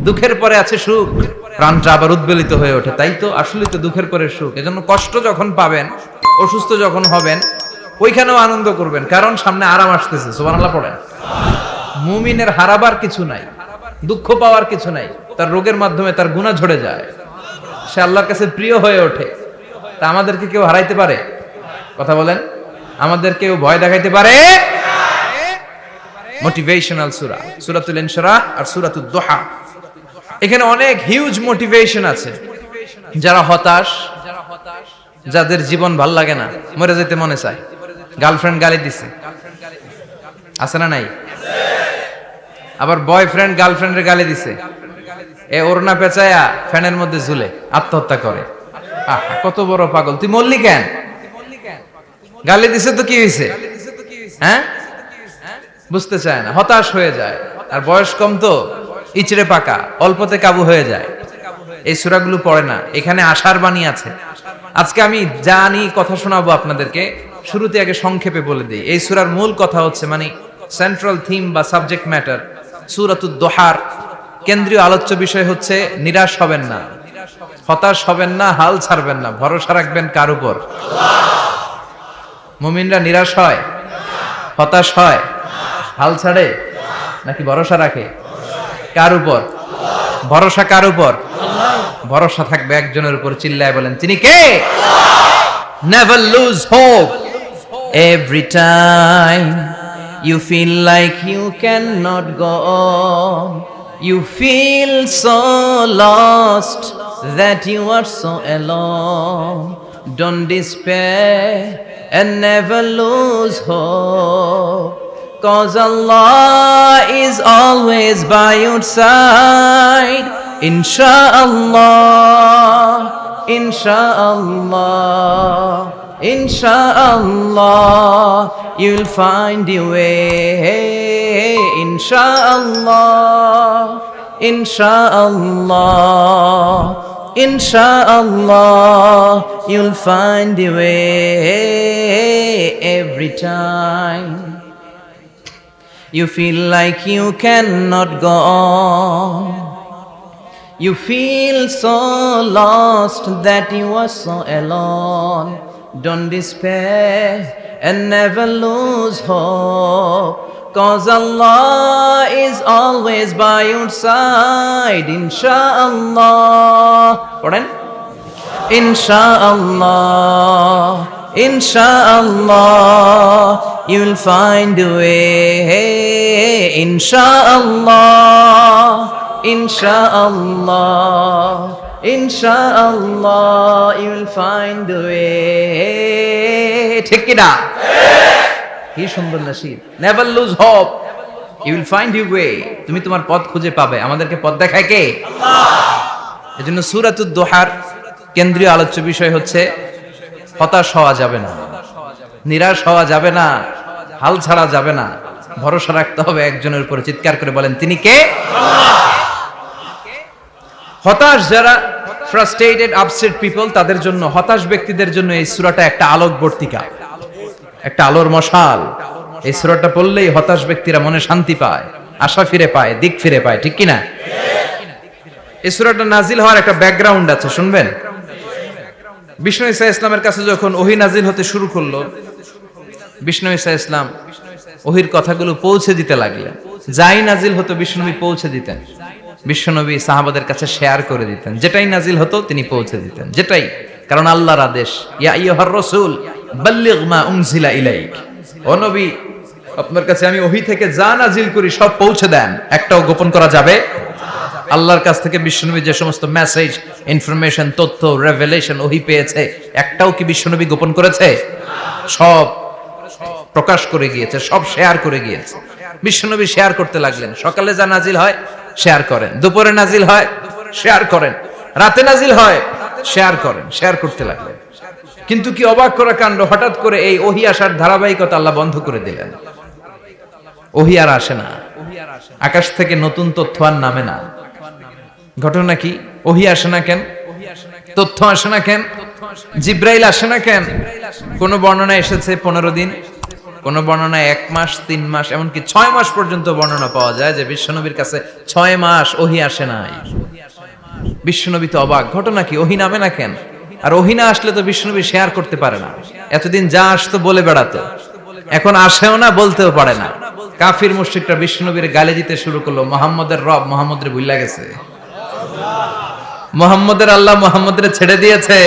দুঃখের পরে আছে সুখ, প্রাণটা আবার উদ্বেলিত হয়ে ওঠে। তাই তো, আসলে তো দুঃখের পরে সুখ। এজন্য কষ্ট যখন পাবেন, অসুস্থ যখন হবেন, ওইখানেও আনন্দ করবেন, কারণ সামনে আরাম আসতেছে। সুবহানাল্লাহ পড়েন। মুমিনের হারাবার কিছু নাই, দুঃখ পাওয়ার কিছু নাই। তার রোগের মাধ্যমে তার গুনাহ ঝরে যায়, সে আল্লাহর কাছে প্রিয় হয়ে ওঠে। তা আমাদেরকে কেউ হারাইতে পারে? কথা বলেন, আমাদের কেউ ভয় দেখাইতে পারে? মোটিভেশনাল সূরা, সূরাতুল ইনশিরাহ আর সূরাতুদ দুহা। এখানে অনেক হিউজ মোটিভেশন আছে। যারা হতাশ, যাদের জীবন ভাল লাগে না, মরে যেতে মনে চায়, গার্লফ্রেন্ড গালি দিছে, আছে না নাই? আবার বয়ফ্রেন্ড গার্লফ্রেন্ডের গালি দিছে, এ ওড়না পেঁচায়া ফ্যানের মধ্যে ঝুলে আত্মহত্যা করে। কত বড় পাগল! তুই মরলি কেন? গালি দিছে তো কি হয়েছে? হ্যাঁ, বুঝতে চায় না, হতাশ হয়ে যায়। আর বয়স কম তো, ইচড়ে পাকা, অল্পতে কাবু হয়ে যায়। এই সূরাগুলো পড়ে না। এখানে আশার বাণী আছে। আজকে আমি জানি কথা শোনাবো আপনাদেরকে, শুরুতে আগে সংক্ষেপে বলে দিই। এই সূরার মূল কথা হচ্ছে, মানে সেন্ট্রাল থিম বা সাবজেক্ট ম্যাটার, সূরাতুদ দুহার কেন্দ্রীয় আলোচ্য বিষয় হচ্ছে নিরাশ হবেন না, হতাশ হবেন না, হাল ছাড়বেন না। ভরসা রাখবেন কার উপর? মুমিনরা নিরাশ হয়, হতাশ হয়, হাল ছাড়ে নাকি ভরসা রাখে? কার উপর ভরসা? কার উপর ভরসা থাকবে? একজনের উপর। চিল্লায় বলেন, তিনি কে? Never lose hope. Every time you feel like you cannot go on, you feel so lost that you are so alone. Don't despair and never lose hope, 'cause Allah is always by your side. Insha'Allah, Insha'Allah, Insha'Allah, you'll find your way. Insha'Allah, Insha'Allah, Insha'Allah, you'll find your way. Every time you feel like you cannot go on, you feel so lost that you are so alone. Don't despair and never lose hope, 'cause Allah is always by your side. Insha'Allah, পড়েন, Insha'Allah, Insha'Allah, you'll find a way. Insha'Allah, Insha'Allah, Insha'Allah, you'll find a way. ঠিক কি না? কি সুন্দর nasheed. Never lose hope, you will find your way. তুমি তোমার পথ খুঁজে পাবে। আমাদেরকে পথ দেখায় কে? আল্লাহ। এজন্য সূরাতুদ দুহার কেন্দ্রীয় আলোচ্য বিষয় হচ্ছে হতাশ হওয়া যাবে না, নিরাশ হওয়া যাবে না, হাল ছাড়া যাবে না। ভরসা রাখতে হবে একজনের উপরে। চিৎকার করে বলেন, তিনি কে? আল্লাহ। হতাশ যারা, ফ্রাস্ট্রেটেড, আপসেট পিপল, তাদের জন্য, হতাশ ব্যক্তিদের জন্য এই সূরাটা একটা আলোকবর্তিকা, একটা আলোর মশাল। এই সূরাটা পড়লেই হতাশ ব্যক্তিরা মনে শান্তি পায়, আশা ফিরে পায়, দিক ফিরে পায়। ঠিক কি না? এই সূরাটা নাজিল হওয়ার একটা ব্যাকগ্রাউন্ড আছে, শুনবেন। বিষ্ণু ঈসা ইসলামের কাছে যখন ওহী নাজিল হতে শুরু করলো, বিষ্ণু ঈসা ইসলাম ওহীর কথাগুলো পৌঁছে দিতে লাগলেন। যাই নাজিল হতো বিষ্ণুনবী পৌঁছে দিতেন। বিশ্বনবী সাহাবাদের কাছে শেয়ার করে দিতেন। যেটাই নাজিল হতো তিনি পৌঁছে দিতেন, যেটাই। কারণ আল্লাহর আদেশ, ইয়া আইয়ুহার রাসূল বাল্লিগ মা উনজিলা ইলাইক। ও নবী, আপনার কাছে আমি ওহী থেকে যা নাজিল করি সব পৌঁছে দেন, একটাও গোপন করা যাবে? আল্লাহর কাছ থেকে বিশ্বনবী যে সমস্ত মেসেজ, ইনফরমেশন, তথ্য, রেভেলেশন ওহী পেয়েছে, একটাও কি বিশ্বনবী গোপন করেছে? সব প্রকাশ করে গিয়েছে, সব শেয়ার করে গিয়েছে। বিশ্বনবী শেয়ার করতে লাগলেন। সকালে যা নাজিল হয় শেয়ার করেন, দুপুরে নাজিল হয় শেয়ার করেন, রাতে নাজিল হয় শেয়ার করেন, শেয়ার করতে লাগলেন। কিন্তু কি অবাক করা কাণ্ড, হঠাৎ করে এই ওহী আসার ধারাবাহিকতা আল্লাহ বন্ধ করে দিলেন। ওহী আর আসে না, আকাশ থেকে নতুন তথ্য আর নামে না। ঘটনা কি? ওহী আসে না কেন? তথ্য আসে না কেন? জিব্রাইল আসে না কেন? কোন বর্ণনা এসেছে 15 দিন, কোন বর্ণনায় 1 মাস 3 মাস এমনকি 6 মাস পর্যন্ত বর্ণনা পাওয়া যায় যে বিশ্বনবীর কাছে 6 মাস ওহী আসে নাই। বিশ্বনবী তো অবাক, ঘটনা কি, ওহী নামে না কেন? আর ওহী না আসলে তো বিশ্বনবী শেয়ার করতে পারে না। এতদিন যা আসতো বলে বেড়াতো, এখন আসেও না, বলতেও পারে না। কাফির মুশরিকরা বিশ্বনবীর গালি দিতে শুরু করলো, মুহাম্মদের রব মুহাম্মদের ভুইলা গেছে, মুহাম্মদের আল্লাহ মুহাম্মদের ছেড়ে দিয়েছে।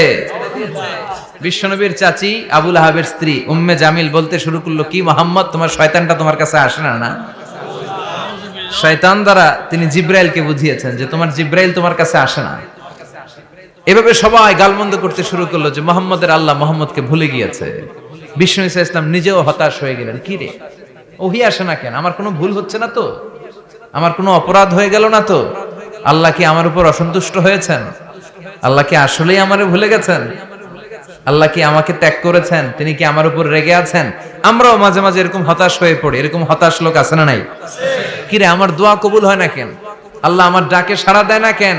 বিশ্বনবীর চাচি আবু লাহাবের স্ত্রী উম্মে জামিল বলতে শুরু করলো, কি মুহাম্মদ, তোমার শয়তানটা তোমার কাছে আসে না? না, শয়তান দ্বারা তিনি জিব্রাইলকে বুঝিয়েছেন যে তোমার জিব্রাইল তোমার কাছে আসে না। এভাবে সবাই গালমন্দ করতে শুরু করলো যে মুহাম্মদের আল্লাহ মুহাম্মদকে ভুলে গিয়েছে। বিষ্ণু ঈসা ইসলাম নিজেও হতাশ হয়ে গেলেন, কি রে ওহী আসে না কেন? আমার কোনো ভুল হচ্ছে না তো? আমার কোনো অপরাধ হয়ে গেল না তো? আল্লাহ কি আমার উপর অসন্তুষ্ট হয়েছেন? আল্লাহ কি আসলেই আমারে ভুলে গেছেন? আল্লাহ কি আমাকে ত্যাগ করেছেন? তিনি কি আমার উপর রেগে আছেন? আমরাও মাঝে মাঝে এরকম হতাশ হয়ে পড়ি। এরকম হতাশ লোক আছে না নাই? কিরে আমার দোয়া কবুল হয় না কেন? আল্লাহ আমার ডাকে সাড়া দেয় না কেন?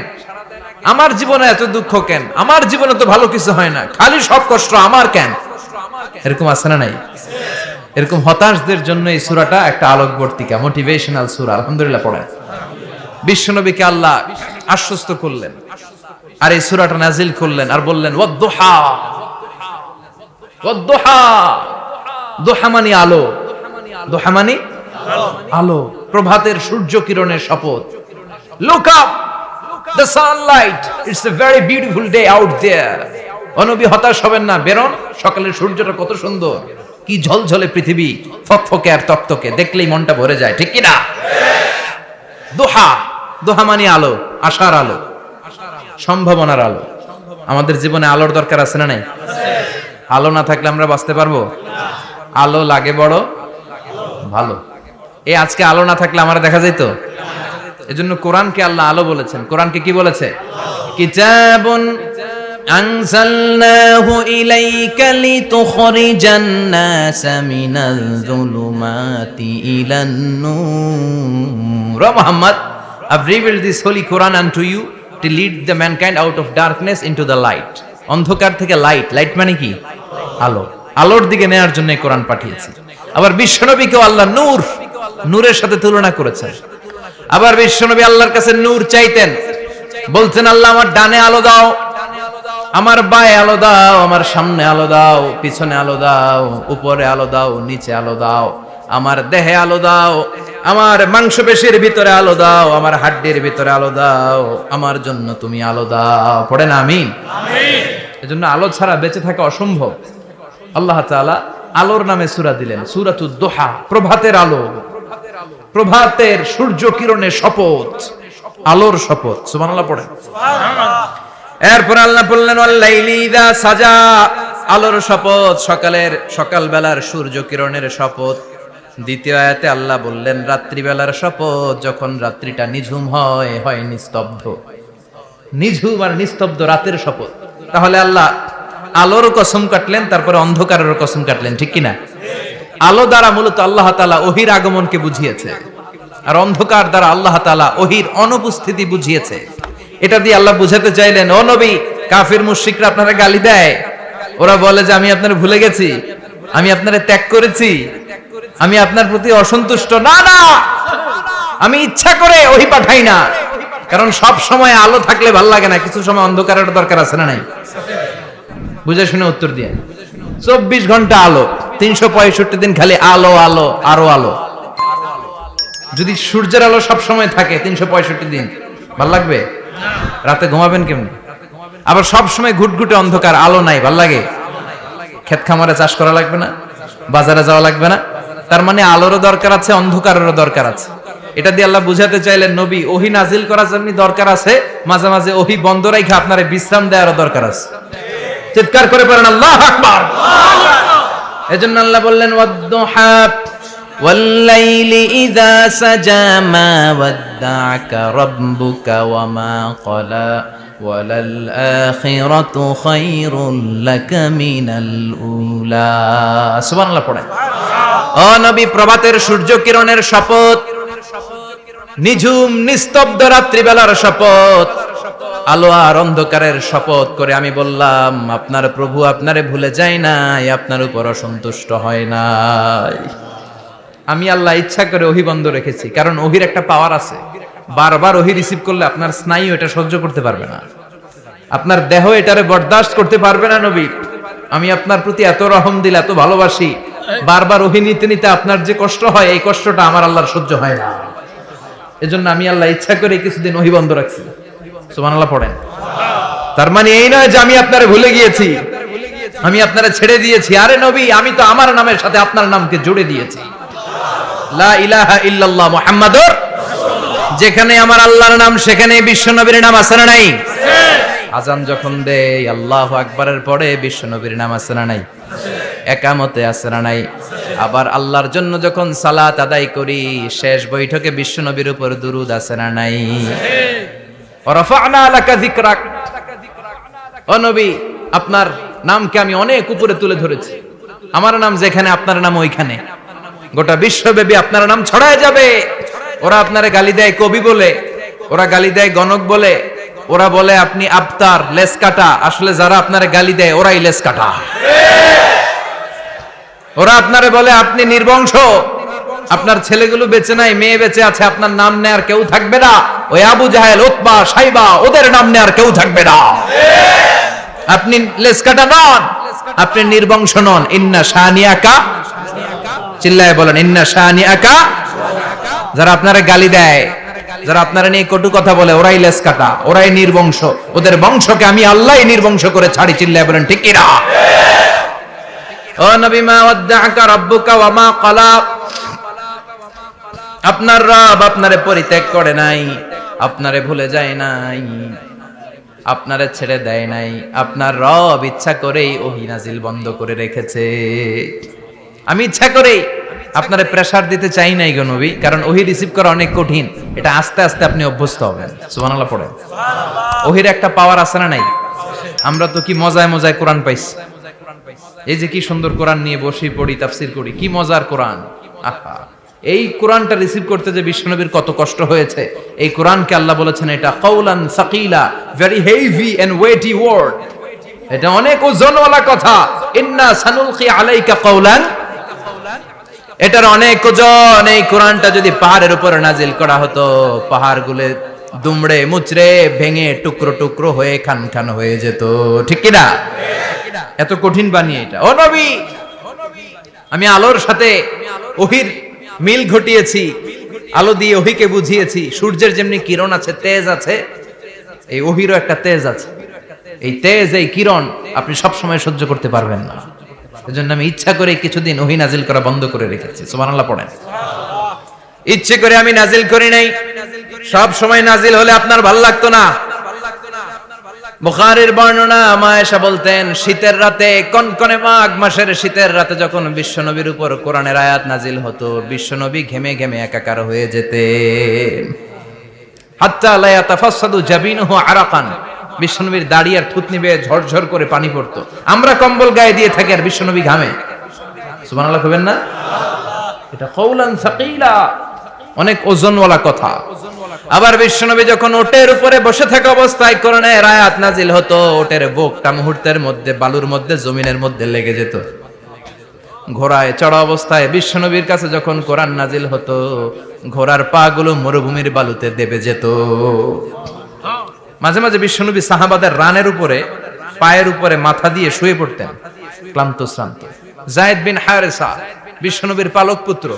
আমার জীবনে এত দুঃখ কেন? আমার জীবনে তো ভালো কিছু হয় না, খালি সব কষ্ট আমার কেন? এরকম আছে না নাই? এরকম হতাশদের জন্য এই সূরাটা একটা আলোকবর্তিকা, মোটিভেশনাল সূরা। আলহামদুলিল্লাহ পড়েন। বিশ্বনবীকে আল্লাহ আশ্বস্ত করলেন আর এই সূরাটা নাজিল করলেন আর বললেন ওয়াদ-দুহা, ওয়াদ-দুহা। দুহা মানে আলো, দুহা মানে আলো, প্রভাতের সূর্য কিরণের শপথ। Look up, the sunlight, it's a very beautiful day out there. ও নবী হতাশ হবেন না, বেরোন, সকালের সূর্যটা কত সুন্দর, কি ঝলঝলে পৃথিবী, ফকফকে আর তকতকে, দেখলেই মনটা ভরে যায়, ঠিক কি না? দুহা, দুহা মানে আলো, আশার আলো, সম্ভাবনার আলো। আমাদের জীবনে আলোর দরকার আছে না নাই? আলো না থাকলে আমরা বাঁচতে পারবো? আলো লাগে বড় ভালো। এই আজকে আলো না থাকলে আমার দেখা যেত? এজন্য কোরআনকে আল্লাহ আলো বলেছেন। কোরআনকে কি বলেছে? কিতাবুন আনজালনাহু ইলাইকা লিতুখরিজান নাসা মিনাল যুলুমাতি ইলান নূর। Muhammad, I've revealed this holy Quran unto you to lead the mankind out of darkness into the light. অন্ধকার থেকে লাইট, লাইট মানে কি? আলো, আলোর দিকে নেয়ার জন্য কোরআন পাঠিয়েছি। আবার বিশ্বনবীকেও আল্লাহ নূর, নূরের সাথে তুলনা করেছেন। আবার বিশ্বনবী আল্লাহর কাছে নূর চাইতেন, বলতেন আল্লাহ আমার ডানে আলো দাও, আমার বায়ে আলো দাও, আমার সামনে আলো দাও, পিছনে আলো দাও, উপরে আলো দাও, নিচে আলো দাও, আমার দেহে আলো দাও, আমার মাংসপেশির ভিতরে আলো দাও, আমার হাড্ডির ভিতরে আলো দাও, আমার জন্য তুমি আলো দাও। পড়েন আমিন। এজন্য আলো ছাড়া বেঁচে থাকা অসম্ভব। আল্লাহ তাআলা আলোর নামে সূরা দিলেন, সূরাতুদ দুহা, প্রভাতের আলো, প্রভাতের সূর্য কিরণের শপথ, আলোর শপথ। সুবহানাল্লাহ পড়েন। এরপর আল্লাহ বললেন ওয়াল লাইলি ইযা সাজা, আলোর শপথ, সকালের সকালবেলার সূর্য কিরণের শপথ। দ্বিতীয় আয়াতে আল্লাহ বললেন রাত্রিবেলার শপথ, যখন রাত্রিটা নিঝুম হয়, হয় নিস্তব্ধ, নিঝুম আর নিস্তব্ধ রাতের শপথ। তাহলে আল্লাহ আলোর কসম কাটলেন, তারপরে অন্ধকারের কসম কাটলেন, ঠিক কিনা? আলো দ্বারা মূলত আল্লাহ তাআলা ওহীর আগমনকে বুঝিয়েছে, আর অন্ধকার দ্বারা আল্লাহ তাআলা ওহীর অনুপস্থিতি বুঝিয়েছে। এটা দিয়ে আল্লাহ বুঝাতে চাইলেন, ও নবী, কাফির মুশরিকরা আপনারা গালি দেয়, ওরা বলে যে আমি আপনারে ভুলে গেছি, আমি আপনারে ত্যাগ করেছি, আমি আপনার প্রতি অসন্তুষ্ট। না না, আমি ইচ্ছা করে ওহী পাঠাই না, কারণ সব সময় আলো থাকলে ভাল লাগে না, কিছু সময় অন্ধকারের দরকার আছে না নাই? বুঝে শুনে উত্তর দিয়ে। 24 ঘন্টা আলো, 365 দিন খালি আলো আলো আরো আলো। যদি সূর্যের আলো সব সময় থাকে 365 দিন, ভাল লাগবে? রাতে ঘুমাবেন কেমনে? আবার সব সময় ঘুটঘুটে অন্ধকার, আলো নাই, ভাল লাগে? ক্ষেত খামারে চাষ করা লাগবে না, বাজারে যাওয়া লাগবে না। তার মানে আলোরও দরকার আছে, অন্ধকারেরও দরকার আছে। এটা দিয়ে আল্লাহ বুঝাতে চাইলেন, নবী, ওহী নাজিল করার জন্য দরকার আছে, মাঝে মাঝে ওহী বন্ধ রাখা আপনারে বিশ্রাম দেওয়ারও দরকার আছে। চিৎকার করে পড়েন আল্লাহু আকবার। এজন্য আল্লাহ বললেন ওয়াদ-দুহা ওয়াল লাইলি ইযা সাজা মা ওয়াদ্দা'আকা রাব্বুকা ওয়া মা ক্বালা ওয়ালাল আখিরাতু খায়রুল লাকা মিনাল উলা। সুবহানাল্লাহ পড়েন। ও নবী, প্রভাতের সূর্য কিরণের শপথ, নিঝুম নিস্তব্ধ রাত্রিবেলার শপথ, আলো আর অন্ধকারের শপথ করে আমি বললাম, আপনার প্রভু আপনারে ভুলে যায় নাই, আপনার উপর অসন্তুষ্ট হয় নাই। আমি আল্লাহ ইচ্ছা করে ওহী বন্ধ রেখেছি, কারণ ওহির একটা পাওয়ার আছে। বারবার ওহী রিসিভ করলে আপনার স্নায়ু এটা সহ্য করতে পারবে না, আপনার দেহ এটারে বরদাস্ত করতে পারবে না। নবী, আমি আপনার প্রতি এত রহম দিল, এত ভালোবাসি, বারবার ওহী নিতে নিতে আপনার যে কষ্ট হয়, এই কষ্টটা আমার আল্লাহর সহ্য হয় না। এজন্য আমি আল্লাহ ইচ্ছা করে কিছুদিন ওহী বন্ধ রাখছি। সুবহানাল্লাহ পড়েন। তার মানে এই নয় যে আমি আপনারে ভুলে গিয়েছি, আমি আপনারে ছেড়ে দিয়েছি। আরে নবী, আমি তো আমার নামের সাথে আপনার নামকে জুড়ে দিয়েছি। লা ইলাহা ইল্লাল্লাহ মুহাম্মাদুর, যেখানে আমার আল্লাহর নাম সেখানে বিশ্ব নবীর নাম আছে না নাই? আজান যখন দেই আল্লাহু আকবারের পরে বিশ্ব নবীর নাম আছে না নাই? একামতে আছে না নাই? আবার আল্লাহর জন্য যখন সালাত আদায় করি, শেষ বৈঠকে বিশ্ব নবীর উপর দুরূদ আছে না নাই? রাফা'না লাকা যিকরাক, ও নবী, আপনার নামকে আমি অনেক উপরে তুলে ধরেছি। আমার নাম যেখানে আপনার নাম ওইখানে, গোটা বিশ্বব্যাপী আপনার নাম ছড়ায় যাবে। ওরা আপনারে গালি দেয় কবি বলে, ওরা গালি দেয় গণক বলে, ওরা বলে আপনি আবতার, লেস কাটা। আসলে যারা আপনারে গালি দেয় ওরাই লেস কাটা। ওরা আপনারে বলে আপনি নির্বংশ, আপনার ছেলেগুলো বেঁচে নাই, মেয়ে বেঁচে আছে, আপনার নাম নেয়ার কেউ থাকবে না। ওই আবু জাহেল, উতবা, সাইবা, ওদের নাম নেয়ার কেউ থাকবে না। আপনি লেস কাটা নন, আপনি নির্বংশ নন। ইন্না শানিয়াকা, চিল্লায় বলেন ইন্না শানিয়াকা। যারা আপনারে গালি দেয়, যারা আপনারা নিয়ে কটু কথা বলে, ওরাই লেস কাটা, ওরাই নির্বংশ। ওদের বংশকে আমি আল্লাহই নির্বংশ করে ছাড়ি। চিল্লায় বলেন ঠিক কি না? ও নবী, মা ওয়াদ্দাআকা রাব্বুকা ওয়া মা ক্বালা, আপনার রব আপনারে পরিত্যাগ করে নাই, আপনারে ভুলে যায় নাই, আপনারে ছেড়ে দেয় নাই। আপনার রব ইচ্ছা করেই ওহী নাজিল বন্ধ করে রেখেছে। আমি ইচ্ছা করেই আপনারে প্রেসার দিতে চাই নাই গো নবী, কারণ ওহী রিসিভ করা অনেক কঠিন। এটা আস্তে আস্তে আপনি অভ্যস্ত হবেন। সুবহানাল্লাহ পড়েন। ওহীর একটা পাওয়ার আছে না নাই? আমরা তো কি মজায় মজায় কোরআন পাইছি। এই যে কি সুন্দর কোরআন নিয়ে বসি, পড়ি, তাফসীর করি, কি মজার কোরআন। আহা, এই কোরআনটা রিসিভ করতে যে বিশ্বনবীর কত কষ্ট হয়েছে। এই কোরআনকে আল্লাহ বলেছেন এটা কাউলান সাকিলা, very heavy and weighty word, এটা অনেক ওজনওয়ালা কথা। ইন্না সানুলকি আলাইকা কাউলান, এটার অনেক ওজন। এই কোরআনটা যদি পাহাড়ের উপরে নাজিল করা হতো, পাহাড়গুলো দুমড়ে মুচড়ে ভেঙে টুকরো টুকরো হয়ে খান খান হয়ে যেত। ঠিক কি না? এত কঠিন বানিয়ে এটা। ও নবী, আমি আলোর সাথে ওহীর মিল ঘটিয়েছি, আলো দিয়ে ওহীকে বুঝিয়েছি। সূর্যের যেমনি কিরণ আছে, তেজ আছে, এই ওহীরও একটা তেজ আছে। এই তেজ, এই কিরণ আপনি সব সময় সহ্য করতে পারবেন না। এজন্য আমি ইচ্ছা করে কিছুদিন ওহী নাজিল করা বন্ধ করে রেখেছি। সুবহানাল্লাহ পড়েন। ইচ্ছে করে আমি নাজিল করি নাই। সব সময় নাজিল হলে আপনার ভালো লাগতো না। বুখারীর বর্ণনা, মা আয়েশা বলতেন, শীতের রাতে, কনকনে মাঘ মাসের শীতের রাতে যখন বিশ্বনবীর উপর কোরআনের আয়াত নাজিল হতো, বিশ্বনবী ঘেমে ঘেমে একাকার হয়ে যেতেন। হাত্তা লা ইয়াতাফাসসাদু জাবিনুহু আরাকান, বিশ্বনবীর দাড়ি আর থুতনি বেয়ে ঝরঝর করে পানি পড়তো। আমরা কম্বল গায়ে দিয়ে থাকি আর বিশ্বনবী ঘামে। সুবহানাল্লাহ কইবেন না? এটা কাউলান সাকিলা, অনেক ওজনওয়ালা কথা। আবার বিশ্বনবী যখন ওটের উপরে বসে থাকা অবস্থায় কোরআনের আয়াত নাজিল হতো, ওটের বুকটা মুহূর্তের মধ্যে বালুর মধ্যে, জমিনের মধ্যে লেগে যেত। ঘোড়ায় চড়া অবস্থায় বিশ্বনবীর কাছে যখন কোরআন নাজিল হতো, ঘোড়ার পা গুলো মরুভূমির বালুতে দেবে যেত। মাঝে মাঝে বিশ্বনবী সাহাবাদের রানের উপরে, পায়ের উপরে মাথা দিয়ে শুয়ে পড়তেন, ক্লান্ত শ্রান্ত। যায়েদ বিন হারেসা, বিশ্বনবীর পালক পুত্র,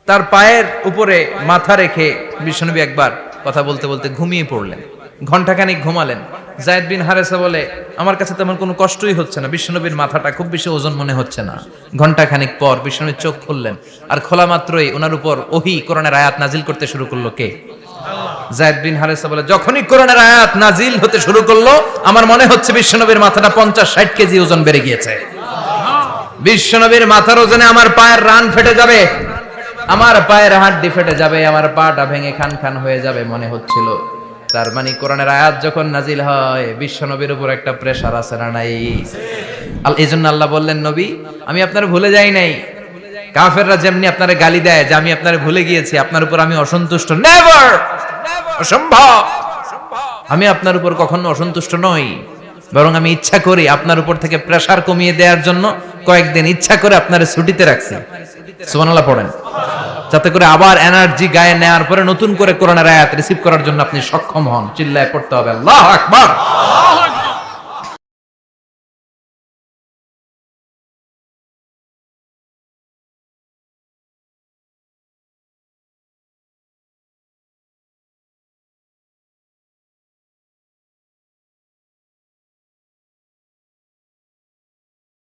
তার পায়ের উপরে মাথা রেখে বিশ্বনবী একবার কথা বলতে বলতে ঘুমিয়ে পড়লেন। ঘন্টাখানিক ঘুমালেন। যায়েদ বিন হারেসা বলে, আমার কাছে তেমন কোনো কষ্টই হচ্ছে না, বিশ্বনবীর মাথাটা খুব বেশি ওজন মনে হচ্ছে না। ঘন্টাখানিক পর বিশ্বনবীর চোখ খুললেন, আর খোলা মাত্রই ওনার উপর ওহী কোরআনের আয়াত নাজিল করতে শুরু করলো। কে? যায়েদ বিন হারেসা বলে, যখনই কোরআনের আয়াত নাজিল হতে শুরু করলো, আমার মনে হচ্ছে বিশ্বনবীর মাথাটা 50-60 কেজি ওজন বেড়ে গিয়েছে। বিশ্বনবীর মাথার ওজনে আমার পায়ের রান ফেটে যাবে, আমার পায়ের হাড্ডি ফেটে যাবে, আমার পাটা ভেঙে খান খান হয়ে যাবে মনে হচ্ছিল। তার মানে কোরআনের আয়াত যখন নাজিল হয়, বিশ্বনবীর উপর একটা প্রেসার আছে না নাই? এইজন্য আল্লাহ বললেন, নবী, আমি আপনার ভুলে যাই নাই। কাফেররা যেমনি আপনারে গালি দেয় যে আমি আপনারে ভুলে গিয়েছি, আপনার উপর আমি অসন্তুষ্ট, নেভার, অসম্ভব। আমি আপনার উপর কখনো অসন্তুষ্ট নই, বরং আমি ইচ্ছা করি আপনার উপর থেকে প্রেসার কমিয়ে দেওয়ার জন্য কয়েকদিন ইচ্ছা করে আপনার ছুটিতে রাখছি। সুবহানাল্লাহ পড়েন, যাতে করে আবার এনার্জি গায়ে নেওয়ার পরে নতুন করে কোরআনের আয়াত রিসিভ করার জন্য আপনি সক্ষম হন। চিল্লায় পড়তে হবে আল্লাহু আকবার।